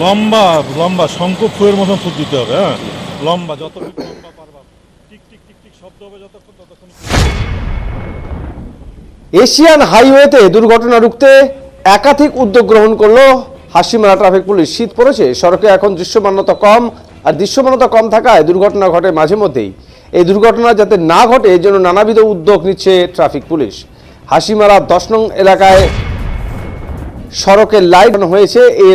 লম্বা লম্বা শঙ্খ ফুয়ের মতন ফুট দিতে হবে। হ্যাঁ, লম্বা যতটুকু লম্বা পারবা, টিক টিক টিক টিক শব্দ হবে যতক্ষণ ততক্ষণ। এশিয়ান হাইওয়েতে দুর্ঘটনা রুখতে একাধিক উদ্যোগ গ্রহণ করলো হাসিমারা ট্রাফিক পুলিশ। শীত পড়েছে, সড়কে এখন দৃশ্যমানতা কম, আর দৃশ্যমানতা কম থাকায় দুর্ঘটনা ঘটে মাঝে মধ্যেই। এই দুর্ঘটনা যাতে না ঘটে এই জন্য নানাবিধ উদ্যোগ নিচ্ছে ট্রাফিক পুলিশ। হাসিমারা 10 নং এলাকায় সড়কে লাইট হয়েছে। এই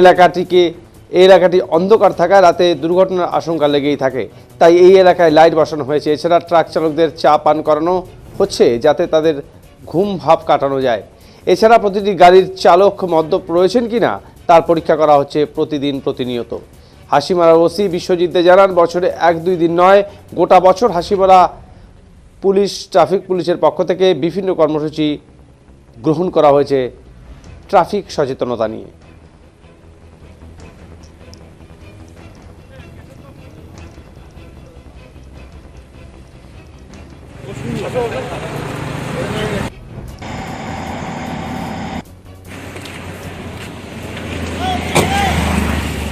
এলাকাটি অন্ধকার থাকায় রাতে দুর্ঘটনার আশঙ্কা লেগেই থাকে, তাই এই এলাকায় লাইট বসানো হয়েছে। এছাড়া ট্রাক চালকদের চা পান করানো হচ্ছে যাতে তাদের ঘুম ভাব কাটানো যায়। এছাড়া প্রতিটি গাড়ির চালক মদ্যপ রয়েছেন কিনা তার পরীক্ষা করা হচ্ছে প্রতিনিয়ত। হাসিমারা ওসি বিশ্বজিৎ দে জানান, বছরে 1-2 দিন নয়, গোটা বছর হাসিমারা ট্রাফিক পুলিশের পক্ষ থেকে বিভিন্ন কর্মসূচি গ্রহণ করা হয়েছে ট্রাফিক সচেতনতা নিয়ে।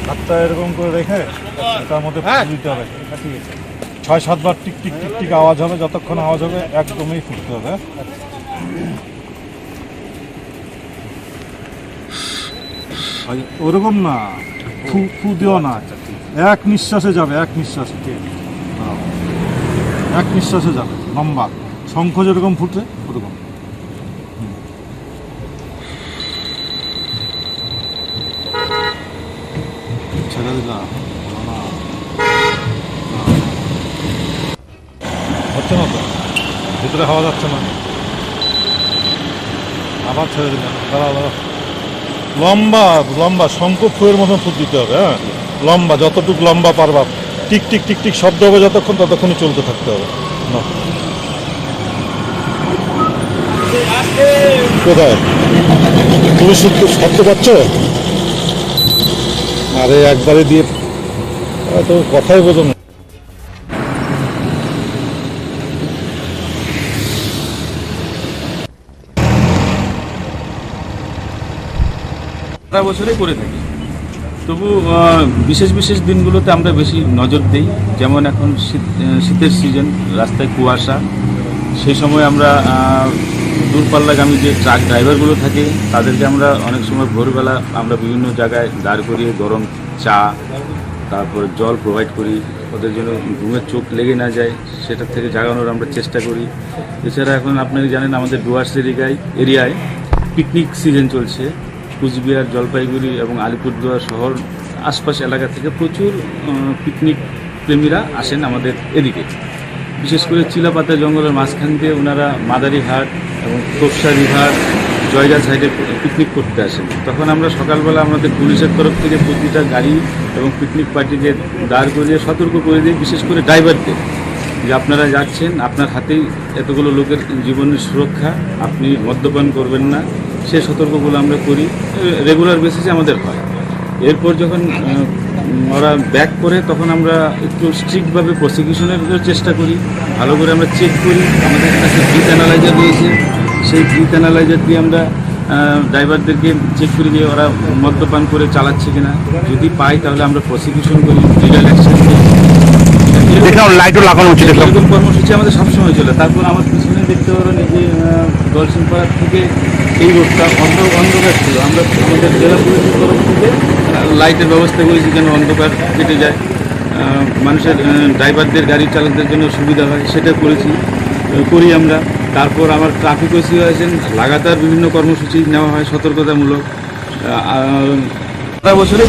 হাতটা এরকম করে রেখে তার মধ্যে ফুট দিতে হবে। 6-7 বার টিক টিক টিক টিক আওয়াজ হবে, যতক্ষণ আওয়াজ হবে একদমই ফুটতে হবে। ওরকম না, ফু দিও না, এক নিঃশ্বাসে যাবে, এক নিঃশ্বাসে যাবে লম্বা। শঙ্খ যেরকম ফুটে ওরকম। ছেড়ে দিলাম, হচ্ছে না তো, ভিতরে হাওয়া যাচ্ছে না, আবার ছেড়ে দিলাম। দাঁড়া, লম্বা লম্বা শঙ্খ ফুয়ের মতন ফুট দিতে হবে। হ্যাঁ, লম্বা যতটুকু লম্বা পারবা, টিক টিক টিক টিক শব্দ হবে যতক্ষণ ততক্ষণই চলতে থাকতে হবে। কোথায় তুমি শব্দ পাচ্ছ? আরে একবারে দিয়ে তো কথাই বোঝো না। সারা বছরে করে থাকি, তবু বিশেষ দিনগুলোতে আমরা বেশি নজর দিই। যেমন এখন শীতের সিজন, রাস্তায় কুয়াশা, সেই সময় আমরা দূরপাল্লাগামী যে ট্রাক ড্রাইভারগুলো থাকে তাদেরকে আমরা অনেক সময় ভোরবেলা আমরা বিভিন্ন জায়গায় দাঁড় করিয়ে গরম চা, তারপর জল প্রোভাইড করি, ওদের জন্য ঘুমের চোখ লেগে না যায় সেটার থেকে জাগানোর আমরা চেষ্টা করি। এছাড়া এখন আপনারা জানেন আমাদের ডুয়ার্স এরিয়ায় পিকনিক সিজন চলছে। কুচবিহার, জলপাইগুড়ি এবং আলিপুরদুয়ার শহর আশপাশ এলাকা থেকে প্রচুর পিকনিক প্রেমীরা আসেন আমাদের এদিকে। বিশেষ করে চিলাপাতা জঙ্গলের মাঝখান দিয়ে ওনারা মাদারিহাট এবং তোপসা রিভার, জয়গাঁ সাইডে পিকনিক করতে আসেন। তখন আমরা সকালবেলা আমাদের পুলিশের তরফ থেকে প্রতিটা গাড়ি এবং পিকনিক পার্টিকে দাঁড় করিয়ে সতর্ক করে দিই, বিশেষ করে ড্রাইভারদের, যে আপনারা যাচ্ছেন, আপনার হাতেই এতগুলো লোকের জীবনের সুরক্ষা, আপনি মদ্যপান করবেন না, সে সতর্কগুলো আমরা করি, রেগুলার বেসিসে আমাদের হয়। এরপর যখন ওরা ব্যাক করে তখন আমরা একটু স্ট্রিক্টভাবে প্রসিকিউশনের চেষ্টা করি, ভালো করে আমরা চেক করি। আমাদের কাছে ব্রিথ অ্যানালাইজার রয়েছে, সেই ব্রিথ অ্যানালাইজার দিয়ে আমরা ড্রাইভারদেরকে চেক করি যে ওরা মদ্যপান করে চালাচ্ছে কিনা। যদি পাই তাহলে আমরা প্রসিকিউশন করি, লিগাল অ্যাকশন করি। লাইটও লাগানো উচিত, এরকম কর্মসূচি আমাদের সবসময় চলে। তারপর আমার পিছনে দেখতে পারেন এই যে দলসিংপাড়া থেকে এই রোডটা অন্ধকার ছিল, আমরা আমাদের জেলা পুলিশের তরফ থেকে লাইটের ব্যবস্থা করেছি যেন অন্ধকার কেটে যায়, মানুষের ড্রাইভারদের, গাড়ি চালকদের জন্য সুবিধা হয়, সেটা করি আমরা। তারপর আমার ট্রাফিক ওসি হয়েছেন, লাগাতার বিভিন্ন কর্মসূচি নেওয়া হয় সতর্কতামূলক, সারা বছরে।